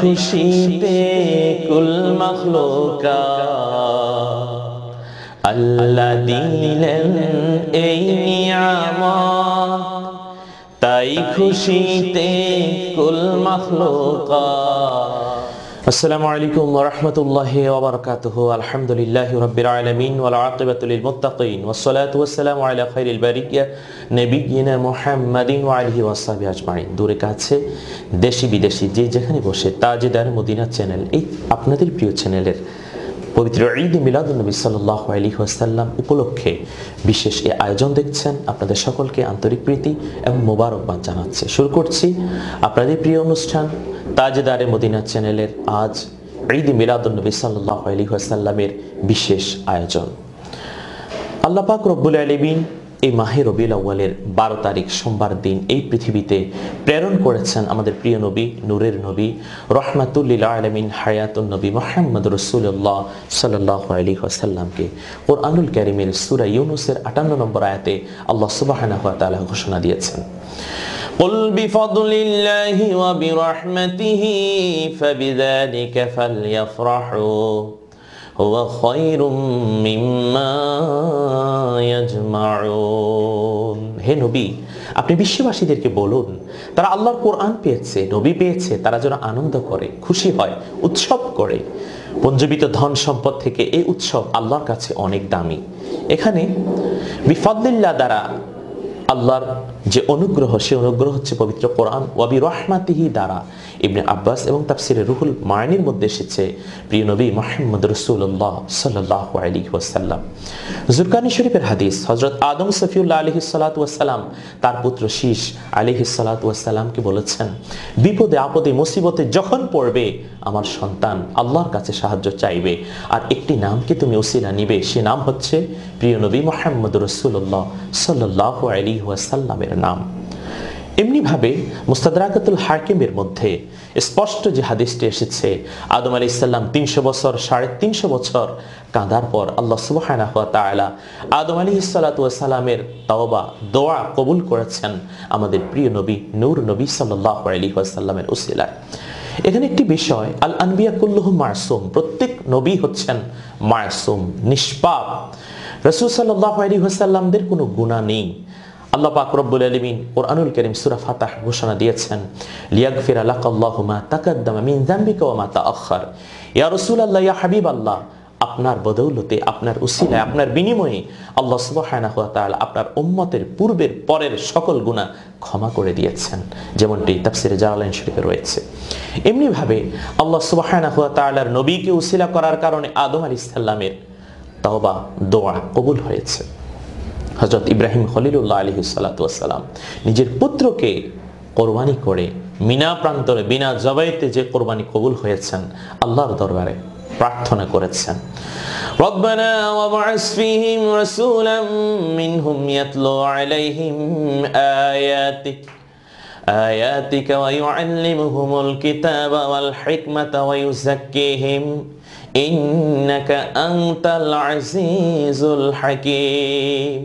খুশিতে কুল মাখলুকাত আল্লাহ দিলেন এই নিয়ামত, তাই খুশিতে কুল মাখলুকাত। আসসালামু আলাইকুম ওয়া রাহমাতুল্লাহি ওয়া বারাকাতুহু। আলহামদুলিল্লাহি রাব্বিল আলামিন ওয়াল আকিবাতু লিল মুত্তাকিন ওয়াস সালাতু ওয়াস সালামু আলা খায়রিল বারিয়া নবিয়িনা মুহাম্মাদিন ওয়া আলিহি ওয়া সাহবিহি আজমাইন। দূরে কাছে দেশি বিদেশি যে যেখানে বসে তাজেদার মদিনা চ্যানেল, এই আপনাদের প্রিয় চ্যানেলের পবিত্র ঈদ মিলাদুন নবী সাল্লাল্লাহু আলাইহি ওয়াসাল্লাম উপলক্ষে বিশেষ এই আয়োজন দেখছেন। আপনাদের সকলকে আন্তরিক প্রীতি এবং মোবারকবাদ জানাচ্ছে। শুরু করছি আপনাদের প্রিয় অনুষ্ঠান তাজেদারে মদিনা চ্যানেলের আজ ঈদ মিলাদুন নবী সাল্লাল্লাহু আলাইহি ওয়াসাল্লামের বিশেষ আয়োজন। আল্লাহ পাক রব্বুল আলামিন এই মাহে রবিউল আউয়ালের 12 তারিখ সোমবার দিন এই পৃথিবীতে প্রেরণ করেছেন আমাদের প্রিয় নবী, নূরের নবী, রহমাতুল লিল আলামিন, হায়াতুন নবী মুহাম্মদুর রাসূলুল্লাহ সাল্লাল্লাহু আলাইহি ওয়াসাল্লামকে। কুরআনুল কারীমের সূরা ইউনূসের 58 নম্বর আয়াতে আল্লাহ সুবহানাহু ওয়া তাআলা ঘোষণা দিয়েছেন, কুল বিফাদলিল্লাহি ওয়া বিরহমাতিহি ফাবিযালিকা ফালইফরাহু হুয়া খায়রুম মিম্মা ইয়াজমাউন। হে নবী, আপনি বিশ্ববাসীদেরকে বলুন তারা আল্লাহর কোরআন পেয়েছে, নবী পেয়েছে, তারা যেন আনন্দ করে, খুশি হয়, উৎসব করে। পঞ্জীবিত ধন সম্পদ থেকে এই উৎসব আল্লাহর কাছে অনেক দামি। এখানে বিফাদলিল্লাহ দ্বারা আল্লাহর যে অনুগ্রহ, সে অনুগ্রহ হচ্ছে পবিত্র কোরআন। ওয়াবি রহমাতিহি দ্বারা ইবনে আব্বাস এবং তাফসিরে রুহুল মায়ানির মধ্যে এসেছে প্রিয় নবী মুহাম্মদ রাসূলুল্লাহ সাল্লাল্লাহু আলাইহি ওয়াসাল্লাম। জুরকানি শরীফের হাদিস, হযরত আদম সফিউল্লাহ আলাইহিস সালাতু ওয়াসসালাম তার পুত্র শীশ আলাইহিস সালাতু ওয়াসসালামকে বলেছেন, বিপদে আপদে মুসিবতে যখন পড়বে আমার সন্তান আল্লাহর কাছে সাহায্য চাইবে, আর একটি নামকে তুমি ওসিলা নিবে, সে নাম হচ্ছে প্রিয় নবী মুহাম্মদ রাসূলুল্লাহ সাল্লাল্লাহু আলাইহি ওয়াসাল্লামের নাম। এমনিভাবে মুস্তাদরাকাতুল হাকিমের মধ্যে স্পষ্ট যে হাদিসটি এসেছে, আদম আলাইহিস সালাম 300 বছর 350 বছর কাঁদার পর আল্লাহ সুবহানাহু ওয়া তাআলা আদম আলাইহিস সালাতু ওয়াস সালামের তওবা দোয়া কবুল করেছেন আমাদের প্রিয় নবী নূর নবী সাল্লাল্লাহু আলাইহি ওয়াসাল্লামের উসিলায়। এখানে একটি বিষয়, আল আনবিয়া কুল্লুহুম মাসুম, প্রত্যেক নবী হচ্ছেন মাসুম, নিষ্পাপ। রাসূল সাল্লাল্লাহু আলাইহি ওয়াসাল্লামদের কোনো গুনাহ নেই। আল্লাহ পাক রব্বুল আলামিন কুরআনুল কারীম সূরা ফাতাহ ঘোষণা দিয়েছেন, লিয়াগফিরা লাকাল্লাহু মা তাকাদ্দামা মিন যামবিকা ওয়া মা তাআখার। ইয়া রাসূলুল্লাহ, ইয়া হাবিবাল্লাহ, আপনার বদৌলতে, আপনার উসিলায়, আপনার বিনিময়ে আল্লাহ সুবহানাহু ওয়া তাআলা আপনার উম্মতের পূর্বের পরের সকল গুনাহ ক্ষমা করে দিয়েছেন, যেমনটি তাফসিরে জালালাইন শরীফে রয়েছে। এমনিভাবে আল্লাহ সুবহানাহু ওয়া তাআলার নবীকে উসিলা করার কারণে আদম আলাইহিস সালামের তওবা দোয়া কবুল হয়েছে। হযরত ইব্রাহিম খলিলুল্লাহ আলাইহিস সালাতু ওয়াস সালাম নিজের পুত্রকে কোরবানি করে মিনা প্রান্তরে বিনা জবাইতে যে কোরবানি কবুল হয়েছেন, আল্লাহর দরবারে প্রার্থনা করেছেন, রব্বানা ওয়াবআস ফীহিম রাসূলাম মিনহুম ইয়াতলু আলাইহিম আয়াতিকা ওয়া ইউআল্লিমুহুমুল কিতাবা ওয়াল হিকমাতা ওয়া ইউযাক্কিহিম ইন্নাকা আনতাল আজিজুল হাকীম।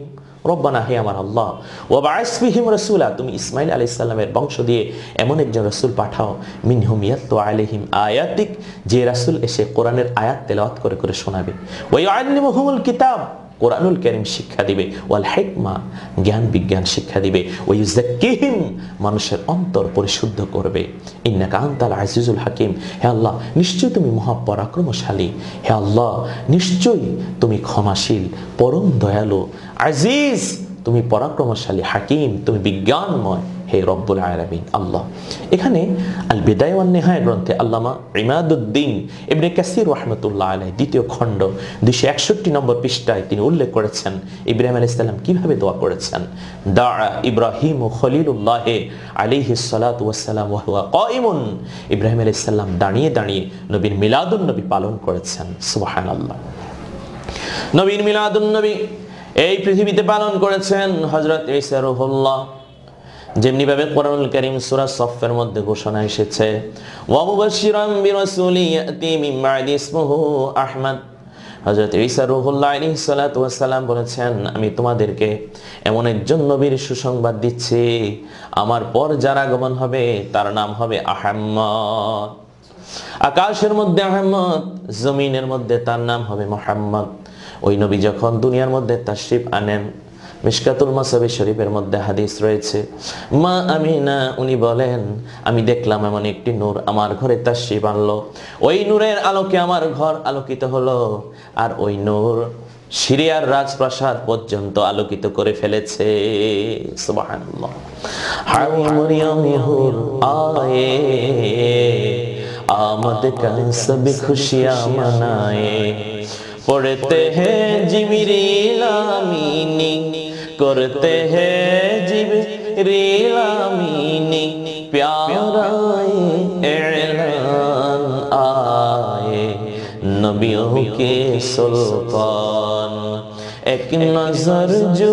রব্বানা, হে আমার আল্লাহ, ওয়াবআস ফীহিম রাসূলা, তুমি ইসমাঈল আলাইহিস সালামের বংশ দিয়ে এমন একজন রাসূল পাঠাও, মিনহুম ইয়াতলু আলাইহিম আয়াতিক, যে রাসূল এসে কোরআনের আয়াত তেলাওয়াত করে করে শোনাবে, ওয়া ইউআল্লিমুহুমুল কিতাব, কোরআনুল কারীম শিক্ষা দিবে, ওয়াল হিকমা, জ্ঞান বিজ্ঞান শিক্ষা দিবে, ওয়া ইউযাক্কিহিম, মানুষের অন্তর পরিশুদ্ধ করবে, ইন্নাকা আনতাল আজিজুল হাকীম, হে আল্লাহ নিশ্চয়ই তুমি মহাপরাক্রমশালী, হে আল্লাহ নিশ্চয়ই তুমি ক্ষমাশীল, পরম দয়ালু, আজিজ তুমি পরাক্রমশালী, হাকিম তুমি বিজ্ঞানময়, হে রব্বুল আলামিন আল্লাহ। এখানে আল বিদায়া ওয়ান নিহায়া গ্রন্থে আল্লামা ইমাদুদ্দিন ইবনে কাসির রাহমাতুল্লাহ আলাইহি দ্বিতীয় খণ্ড 261 নম্বর পৃষ্ঠায় তিনি উল্লেখ করেছেন ইব্রাহিম আলাইহিস সালাম কিভাবে দোয়া করেছেন। দা ইব্রাহিম খলিলুল্লাহ আলাইহিস সালাতু ওয়াস সালাম ওয়া হুয়া কাইমুন, ইব্রাহিম আলাইহিস সালাম দাঁড়িয়ে দাঁড়িয়ে নবীর মিলাদুন নবী পালন করেছেন। সুবহানাল্লাহ। নবীর মিলাদুন নবী এই পৃথিবীতে পালন করেছেন হযরত ঈসা রূহুল্লাহ। যেমনি ভাবে কোরআনুল কারীম সূরা সফের মধ্যে ঘোষণা এসেছে, ওয়া মুবাশশিরাম বিরাসূলি ইয়াতি মিন বা'দি ইসমুহু আহমদ, হযরত ঈসা রূহুল্লাহ আলাইহিস সালাতু ওয়াস সালাম বলেছেন, আমি তোমাদেরকে এমন একজন নবীর সুসংবাদ দিচ্ছি, আমার পর যার আগমন হবে তার নাম হবে আহমদ। আকাশের মধ্যে আহমদ, জমিনের মধ্যে তার নাম হবে মুহাম্মদ। ওই নবী যখন দুনিয়ার মধ্যে তাশরিফ আনেন, মিশকাতুল মাসাবি শরীফের মধ্যে হাদিস রয়েছে, মা আমিনা উনি বলেন, আমি দেখলাম এমন একটি নূর আমার ঘরে তাশরিফ আনলো। ওই নূরের আলোকে আমার ঘর আলোকিত হলো, আর ওই নূর সিরিয়ার রাজপ্রাসাদ পর্যন্ত আলোকিত করে ফেলেছে। সুবহানাল্লাহ। হায় মরিয়ম হুর আয়ে, आमद का सब खुशियां मनाए, पढ़ते हैं जिब्रील आमीनी, करते हैं जिब्रील आमीनी, प्यारा एलान आए नबियों के सुल्तान, एक नजर जो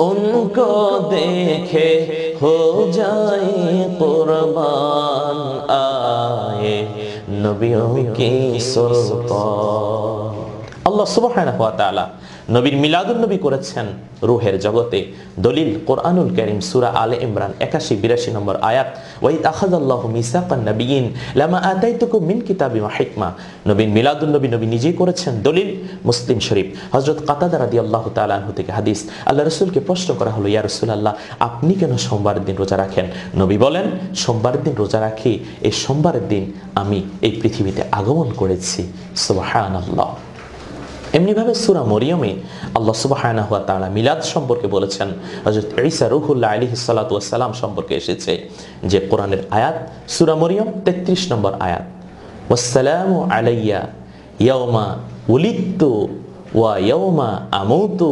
उनको देखे हो जाए कुर्बान, आए नबियों की सुल्तान। আল্লাহ সুবহানাহু ওয়া তাআলা নবীর মিলাদুন নবী করেছেন রূহের জগতে। দলিল কোরআনুল কারীম সূরা আলে ইমরান 81-82 নম্বর আয়াত, ওয়া ইয আখাযাল্লাহু মিসাকান নাবিয়িন লামা আতাইতুকুম মিন কিতাবি ওয়া হিকমা। নবীর মিলাদুন নবী নবী নিজেই করেছেন। দলিল মুসলিম শরীফ। হযরত কাতাদা রাদিয়াল্লাহু তাআলা আনহু থেকে হাদিস, আল্লাহ রাসূলকে প্রশ্ন করা হলো, ইয়া রাসূলুল্লাহ আপনি কেন সোমবারের দিন রোজা রাখেন? নবী বলেন, সোমবারের দিন রোজা রাখি, এই সোমবারের দিন আমি এই পৃথিবীতে আগমন করেছি। সুবহানাল্লাহ। এমনিভাবে সূরা মরিয়মে আল্লাহ সুবহানাহু ওয়া তাআলা মিলাদ সম্পর্কে বলেছেন। হযরত ঈসা রূহুল্লাহ আলাইহিস সালাতু ওয়াস সালাম সম্পর্কে এসেছে যে কোরআনের আয়াত, সূরা মরিয়ম 33 নম্বর আয়াত, ওয়াসসালামু আলাইয়া ইয়াওমা উলিদতু ওয়া ইয়াওমা আমুতু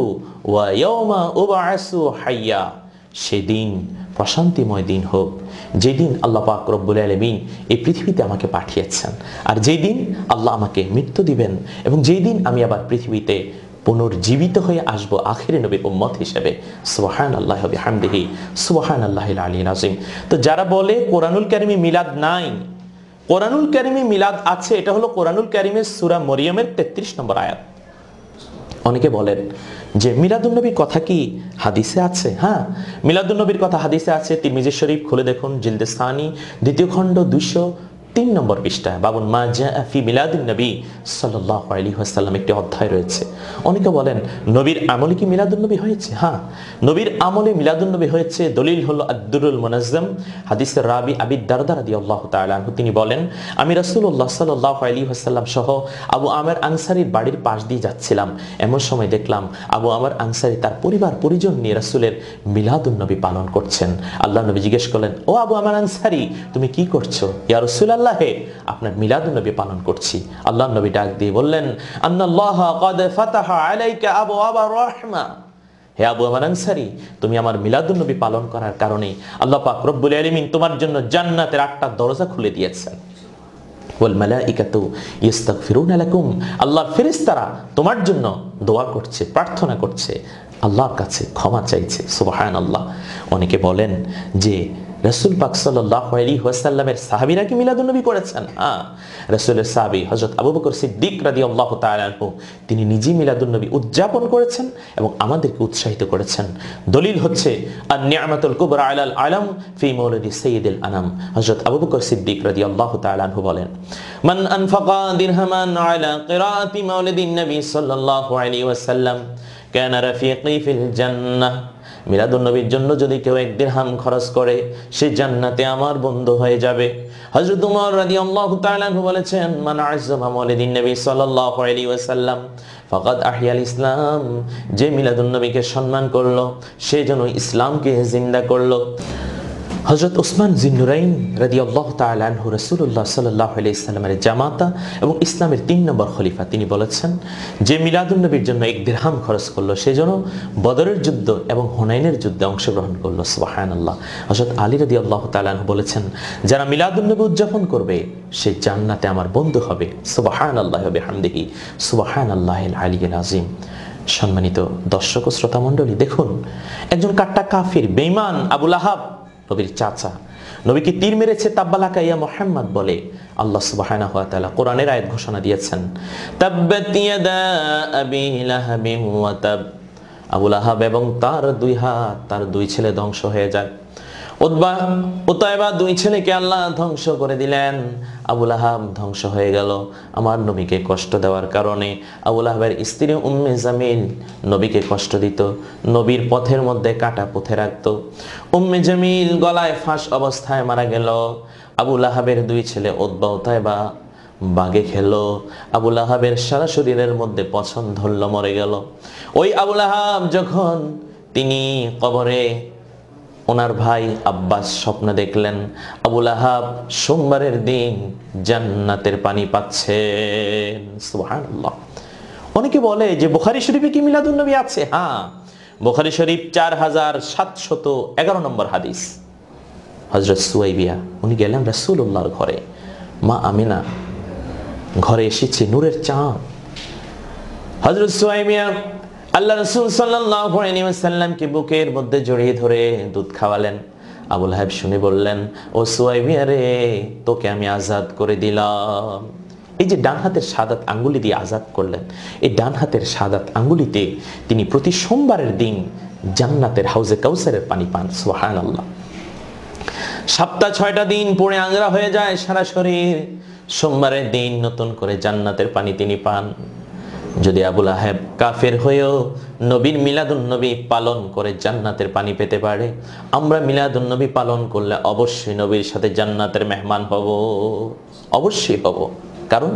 ওয়া ইয়াওমা উবআসু হাইয়া। সেদিন প্রশান্তিময় দিন হোক যেদিন আল্লাহ পাক রব্বুল আলামিন এই পৃথিবীতে আমাকে পাঠিয়েছেন, আর যেই দিন আল্লাহ আমাকে মৃত্যু দিবেন, এবং যেই দিন আমি আবার পৃথিবীতে পুনর্জীবিত হয়ে আসবো আখিরি নবীর উম্মত হিসেবে। সুবহানাল্লাহি ওয়া বিহামদিহি সুবহানাল্লাহিল আলিয়্যিল আযীম। তো যারা বলে কোরআনুল কারীমে মিলাদ নাই, কোরআনুল কারীমে মিলাদ আছে, এটা হলো কোরআনুল কারীমের সূরা মরিয়মের 33 নম্বর আয়াত। অনেকে বলেন যে মিলাদুন নবীর কথা কি হাদিসে আছে? হ্যাঁ, মিলাদুন নবীর কথা হাদিসে আছে। তিরমিজি শরীফ খুলে দেখুন, জিলদে সানি 2য় খণ্ড 203 নম্বর পৃষ্ঠায়, বাবুন মা জাআ ফি মিলাদিন নবী সাল্লাল্লাহু আলাইহি ওয়াসাল্লাম একটি অধ্যায় রয়েছে। অনেকে বলেন নবীর আমলে কি মিলাদুন নবী হয়েছে? হ্যাঁ, নবীর আমলে মিলাদুন নবী হয়েছে। দলিল হলো আদ-দুরুল মুনাজ্জাম, হাদিসের রাবি আবি দারদা রাদিয়াল্লাহু তাআলা আনহু তিনি বলেন, আমি রাসূলুল্লাহ সাল্লাল্লাহু আলাইহি ওয়াসাল্লাম সহ আবু আমের আনসারীর বাড়ির পাশ দিয়ে যাচ্ছিলাম। এমন সময় দেখলাম আবু আমের আনসারী তার পরিবার পরিজন নিয়ে রাসূলের মিলাদুন নবী পালন করছেন। আল্লাহ নবী জিজ্ঞেস করলেন, ও আবু আমের আনসারী তুমি কি করছো? ইয়া রাসূলুল্লাহ, আপনার মিলাদুন নবী পালন করছি। আল্লাহ নবী ডাক দিয়ে বললেন, আন্নাল্লাহা ক্বাদ ফাতাহা আলাইকা আবওয়াবার রাহমা। হে আবু আমের আনসারী, তুমি আমার মিলাদুন নবী পালন করার কারণে আল্লাহ পাক রব্বুল আলামিন তোমার জন্য জান্নাতের 8টা দরজা খুলে দিয়েছেন। ওয়াল মালাইকাতু ইস্তাগফিরুনা লাকুম, আল্লাহর ফেরেশতারা তোমার জন্য দোয়া করছে, প্রার্থনা করছে, আল্লাহর কাছে ক্ষমা চাইছে। সুবহানাল্লাহ। অনেকে বলেন যে রাসূল পাক সাল্লাল্লাহু আলাইহি ওয়াসাল্লামের সাহাবীরা কি মিলাদুন নবী করেছেন? হ্যাঁ, রাসূলের সাহাবী হযরত আবু বকর সিদ্দিক রাদিয়াল্লাহু তাআলা আনহু তিনি নিজেই মিলাদুন নবী উদযাপন করেছেন এবং আমাদেরকে উৎসাহিত করেছেন। দলিল হচ্ছে আন-নি'মাতুল কুবরা আলাল আলাম ফি মাওলিদি সাইয়্যিদিল আনাম। হযরত আবু বকর সিদ্দিক রাদিয়াল্লাহু তাআলা আনহু বলেন, মান আনফাকা দিরহামান আলা কিরাআতি মাওলিদিন নবী সাল্লাল্লাহু আলাইহি ওয়াসাল্লাম কানা রাফিকি ফিল জান্নাহ। মিলাদুন নবীর জন্য যদি কেউ 1 দিরহাম খরচ করে, সে জান্নাতে আমার বন্ধু হয়ে যাবে। হযরত উমর রাদিয়াল্লাহু তাআলা আনহু বলেছেন, মান আযযামা মাওলিদিন নবী সাল্লাল্লাহু আলাইহি ওয়াসাল্লাম ফাকাদ আহইয়াল ইসলাম। যে মিলাদুন নবীকে সম্মান করলো, সে যেন ইসলামকে জিন্দা করলো। হযরত উসমান জিন্নুরাইন রাদিয়াল্লাহু তাআলা আনহু রাসূলুল্লাহ সাল্লাল্লাহু আলাইহি সাল্লামের জামাতা এবং ইসলামের 3 নম্বর খলিফা, তিনি বলেছেন যে মিলাদুন নবীর জন্য 1 দিরহাম খরচ করলো, সে যেন বদরের যুদ্ধ এবং হুনাইনের যুদ্ধে অংশগ্রহণ করলো। সুবহানাল্লাহ। হযরত আলী রাদিয়াল্লাহু তাআলা আনহু বলেছেন, যারা মিলাদুন নবী উদযাপন করবে সে জান্নাতে আমার বন্ধু হবে। সুবহানাল্লাহি ওয়া বিহামদিহি সুবহানাল্লাহিল আলিয়্যিল আযীম। সম্মানিত দর্শক ও শ্রোতা মণ্ডলী, দেখুন একজন কাট্টা কাফির বেঈমান আবু লাহাব, নবীর চাচা, নবীকে তীর মেরেছে তাব্বালাকা ইয়া মুহাম্মদ বলে। আল্লাহ সুবহানাহু ওয়া তাআলা কোরআনের আয়াত ঘোষণা দিয়েছেন, তাব্বাত ইয়াদা আবি লাহাবিন ওয়া তাব। আবু লাহাব এবং তার 2 হাত, তার 2 ছেলে ধ্বংস হয়ে যায়। উতবা উতাইবা দুই ছেলেকে আল্লাহ ধ্বংস করে দিলেন। আবু লাহাব ধ্বংস হয়ে গেল আমার নবীকে কষ্ট দেওয়ার কারণে। আবু লাহাবের স্ত্রী উম্মে জামিল নবীকে কষ্ট দিত, নবীর পথের মধ্যে কাটা পুঁতে রাখত। উম্মে জামিল গলায় ফাঁস অবস্থায় মারা গেল। আবু লাহাবের দুই ছেলে উতবা উতাইবা বাগে খেলো। আবু লাহাবের সারা শরীরের মধ্যে পছন্দ ধরল, মরে গেল। ওই আবু লাহাব যখন তিনি কবরে, ওনার ভাই আব্বাস স্বপ্ন দেখলেন আবু লাহাব সোমবারের দিন জান্নাতের পানি পাচ্ছেন। সুবহানাল্লাহ। অনেকে বলে যে বুখারী শরীফে কি মিলাদুন নবী আছে? হ্যাঁ, বুখারী শরীফ 4711 নম্বর হাদিস। হযরত সুয়াইবিয়া উনি গেলেন রাসূলুল্লাহর ঘরে, মা আমিনা ঘরে এসেছে নূরের চাঁদ। হযরত সুয়াইবিয়া আল্লাহ রাসূল সাল্লাল্লাহু আলাইহি ওয়াসাল্লামকে বুকের মধ্যে জড়িয়ে ধরে দুধ খাওয়ালেন। আবু লাহাব শুনে বললেন, ও সুয়াইবিয়া রে, তোকে আমি আজাদ করে দিলাম। এই যে ডান হাতের শাহাদাত আঙ্গুলি দিয়ে আজাদ করলেন, এই ডান হাতের শাহাদাত আঙ্গুলিতে তিনি প্রতি সোমবারের দিন জান্নাতের হাউজে কাউসারের পানি পান। সুবহানাল্লাহ। সপ্তাহ 6টা দিন পড়ে আংরা হয়ে যায় সারা শরীর, সোমবারের দিন নতুন করে জান্নাতের পানি তিনি পান। যদি আবু লাহাব কাফের হয়েও নবীর মিলাদুন নবী পালন করে জান্নাতের পানি পেতে পারে, আমরা মিলাদুন নবী পালন করলে অবশ্যই নবীর সাথে জান্নাতের মেহমান হব, অবশ্যই হব। কারণ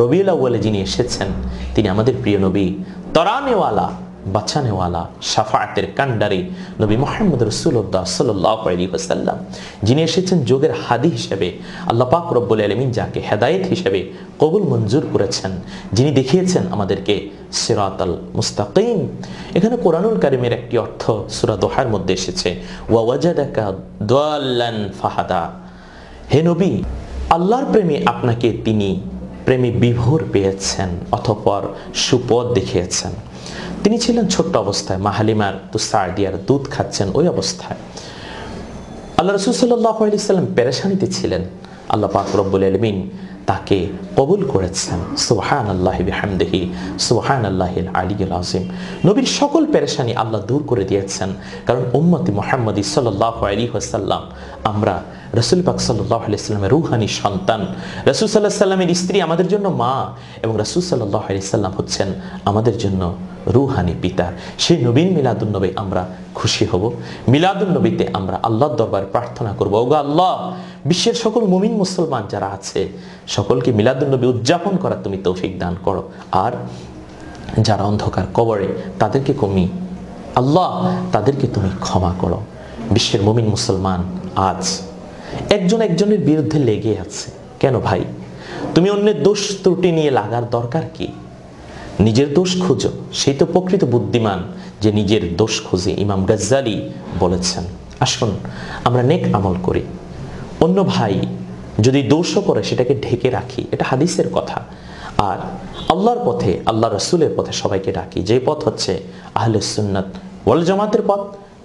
রবিউল আউয়ালে যিনি এসেছেন তিনি আমাদের প্রিয় নবী, তরানেওয়ালা, বাঁচানেওয়ালা, শাফাআতের কান্ডারি নবী মুহাম্মদ রাসূলুল্লাহ সাল্লাল্লাহু আলাইহি ওয়াসাল্লাম, যিনি এসেছেন যোগের হাদী হিসেবে। আল্লাহ পাক রব্বুল আলামিন যাকে হেদায়েত হিসেবে কবুল মঞ্জুর করেছেন, যিনি দেখিয়েছেন আমাদেরকে সিরাতাল মুস্তাকিম। এখানে কোরআনুল কারীমের একটি অর্থ সূরা দোহার মধ্যে এসেছে, ওয়া ওয়াজাদাকা দাল্লান ফাহাদা। হে নবী, আল্লাহর প্রেমে আপনাকে তিনি প্রেমে বিভোর পেয়েছেন, অতঃপর সুপথ দেখিয়েছেন। তিনি ছিলেন ছোট্ট অবস্থায়, মা হালিমার তুসাদিয়ার দুধ খাচ্ছেন। ওই অবস্থায় আল্লাহ রাসূল সাল্লাল্লাহু আলাইহি ওয়াসাল্লাম পেরেশানিতে ছিলেন। আল্লাহ পাক রব্বুল আলামিন তাকে কবুল করেছেন। সুবহানাল্লাহি বিহামদিহি, সুবহানাল্লাহিল আলিয়্যিল আযীম। নবীর সকল পেরেশানি আল্লাহ দূর করে দিয়েছেন। কারণ উম্মতি মুহাম্মদী সাল্লাল্লাহু আলাইহি ওয়াসাল্লাম, আমরা রাসূল পাক সাল্লাল্লাহু আলাইহি ওয়াসাল্লামের রূহানি সন্তান। রাসূল সাল্লাল্লাহু আলাইহি ওয়াসাল্লামের স্ত্রী আমাদের জন্য মা, এবং রাসূল সাল্লাল্লাহু আলাইহি ওয়াসাল্লাম হচ্ছেন আমাদের জন্য রূহানি পিতা। সেই নবীর মিলাদুন নবী আমরা খুশি হব। মিলাদুন নবীতে আমরা আল্লাহর দরবারে প্রার্থনা করব, ওগো আল্লাহ, বিশ্বের সকল মুমিন মুসলমান যারা আছে সকলকে মিলাদুন নবী উদযাপন করার তুমি তৌফিক দান করো। আর যারা অন্ধকার কবরে তাদেরকে আল্লাহ তাদেরকে তুমি ক্ষমা করো। বিশ্বের মুমিন মুসলমান আজ একজন একজনের বিরুদ্ধে লেগে আছে। কেন ভাই? তুমি অন্যের দোষ ত্রুটি নিয়ে লাগার দরকার কি? নিজের দোষ খুঁজো, সেই তো প্রকৃত বুদ্ধিমান যে নিজের দোষ খুঁজে। ইমাম গাজ্জালি বলেছেন, আসুন আমরা নেক আমল করি, অন্য ভাই যদি দোষও করে সেটাকে ঢেকে রাখি, এটা হাদিসের কথা। আর আল্লাহর পথে, আল্লাহ রাসূলের পথে সবাইকে ডাকি, যে পথ হচ্ছে আহলে সুন্নাত ওয়াল জামাতের পথ,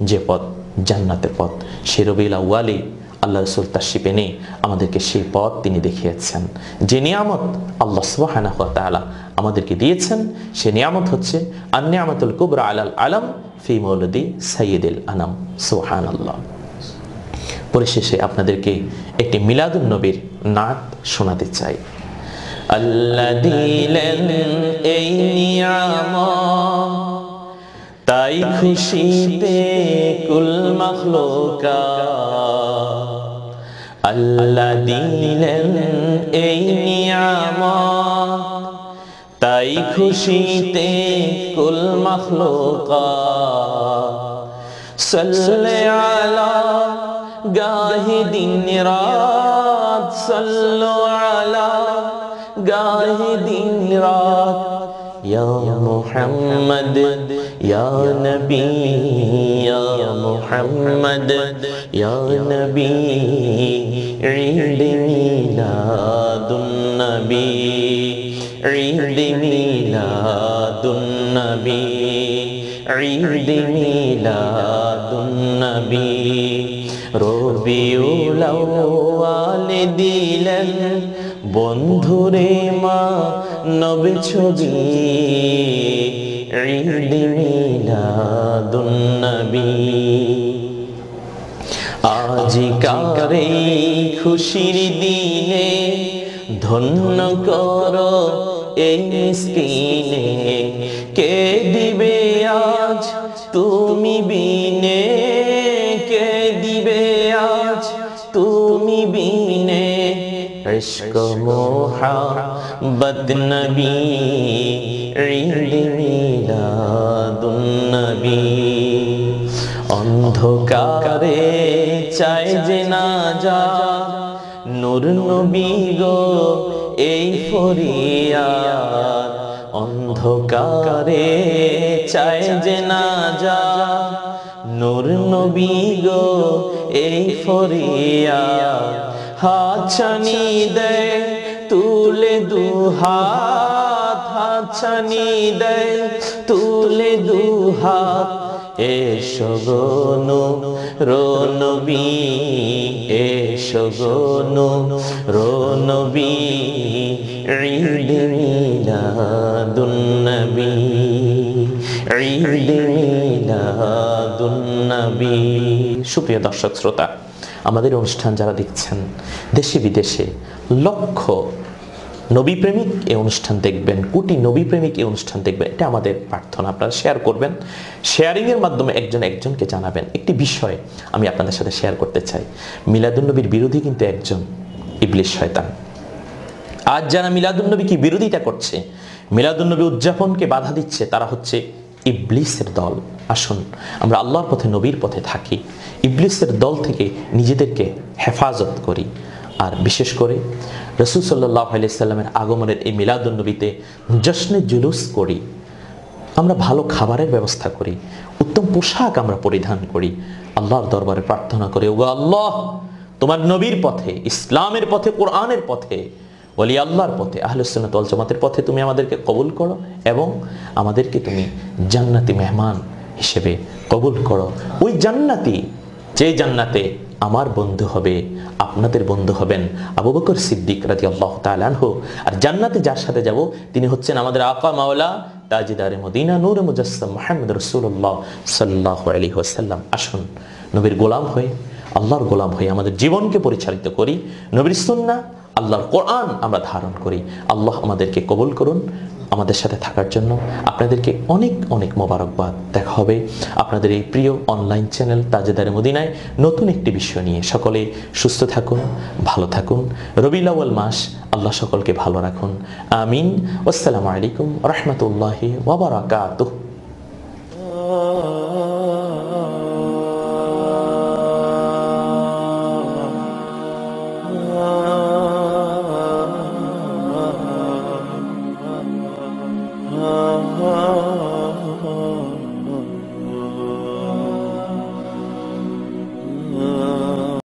যে পথ জান্নাতের পথ। সে রবিউল আউয়ালে আল্লাহ রাসূল তাশরীফ এনে আমাদেরকে সেই পথ তিনি দেখিয়েছেন। যে নিয়ামত আল্লাহ সুবহানাহু ওয়া তাআলা আমাদেরকে দিয়েছেন, সে নিয়ামত হচ্ছে আন-নিয়ামাতুল কুবরা আলাল আলাম ফি মাওলিদি সাইয়্যিদিল আনাম। সুবহানাল্লাহ। পরিশেষে আপনাদেরকে একটি মিলাদুন নবীর নাত শোনাতে চাই। আল্লাহ দিলেন এই নিয়ামত, তাই খুশিতে কুল মাখলুকাত। আল্লাহ দিলেন এই নিয়ামত, তাই খুশিতে কুল মাখলুকাত। সাল্লে আলা গাহে দিন রাত, সাল্লু আলা গাহে দিন রাত। ইয়া মুহাম্মদ ইয়া নবী, ইয়া মুহাম্মদ ইয়া নবী, ঈদ মিলাদুন নবী, ঈদ মিলাদুন নবী, ঈদ মিলাদুন নবী। রবিউল আউয়ালে দিলেন বন্ধুরে মা নবী ছবি, ঈদ মিলাদুন নবী। আজিকার এই খুশির দিনে ধন্য করো এই মিসকিনে, কে দিবে আজ তুমি বিনে, কে দিবে আজ তুমি বিনে। ইশক মোহাব্বত নবী, ঈদ মিলাদুন নবী। অন্ধকারে চাই যে না যা, নূর নবী গো এই ফরিয়াদ। অন্ধকারে চাই যে না যা, নূর নবী গো এই ফরিয়াদ। হাত ছানি দেয় তুলে দুহাত, হাত ছানি দেয় তুলে দুহাত। এসো গো নূর নবী, এসো গো নূর নবী, ঈদ মিলাদুন নবী, ঈদ মিলাদুন নবী। সুপ্রিয় দর্শক শ্রোতা, আমাদের অনুষ্ঠান যারা দেখছেন দেশে বিদেশে, লক্ষ নবী প্রেমিক এই অনুষ্ঠান দেখবেন, কোটি নবী প্রেমিক এই অনুষ্ঠান দেখবেন, এটা আমাদের প্রার্থনা। আপনারা শেয়ার করবেন, শেয়ারিংয়ের মাধ্যমে একজনকে জানাবেন। একটি বিষয় আমি আপনাদের সাথে শেয়ার করতে চাই। মিলাদুন্নবীর বিরোধী কিন্তু একজন ইবলিস শয়তান। আজ যারা মিলাদুন্নবীকে বিরোধিতা করছে, মিলাদুন্নবী উদযাপনকে বাধা দিচ্ছে, তারা হচ্ছে ইবলিসের দল। আসুন আমরা আল্লাহর পথে, নবীর পথে থাকি, ইবলিসের দল থেকে নিজেদেরকে হেফাজত করি। আর বিশেষ করে রাসূল সাল্লাল্লাহু আলাইহি সাল্লামের আগমনের এই মিলাদুন্নবীতে জশ্নে জুলুস করি, আমরা ভালো খাবারের ব্যবস্থা করি, উত্তম পোশাক আমরা পরিধান করি, আল্লাহর দরবারে প্রার্থনা করি, ওগো আল্লাহ, তোমার নবীর পথে, ইসলামের পথে, কোরআনের পথে, ওলি আল্লাহর পথে, আহলে সুন্নাত ওয়াল জামাতের পথে তুমি আমাদেরকে কবুল করো এবং আমাদেরকে তুমি জান্নাতি মেহমান হিসেবে কবুল করো। ওই জান্নাতি, যে জান্নাতে আমার বন্ধু হবে, আপনাদের বন্ধু হবেন আবু বকর সিদ্দিক রাদিয়াল্লাহু তাআলা আনহু। আর জান্নাতে যার সাথে যাব তিনি হচ্ছেন আমাদের আকা মাওলা তাজদারে মদিনা নূরে মুজাসসাম মুহাম্মদ রাসূলুল্লাহ সাল্লাল্লাহু আলাইহি ওয়াসাল্লাম। আসুন নবীর গোলাম হয়ে, আল্লাহর গোলাম হয়ে আমাদের জীবনকে পরিচালিত করি, নবীর সুন্নাহ, আল্লাহর কোরআন আমরা ধারণ করি। আল্লাহ আমাদেরকে কবুল করুন। আমাদের সাথে থাকার জন্য আপনাদেরকে অনেক অনেক মোবারকবাদ। দেখা হবে আপনাদের এই প্রিয় অনলাইন চ্যানেল তাজদারে মদিনায় নতুন একটি বিষয় নিয়ে। সকলে সুস্থ থাকুন, ভালো থাকুন। রবিউল আউয়াল মাস, আল্লাহ সকলকে ভালো রাখুন। আমিন। আসসালামু আলাইকুম ওয়া রাহমাতুল্লাহি ওয়া বারাকাতুহু।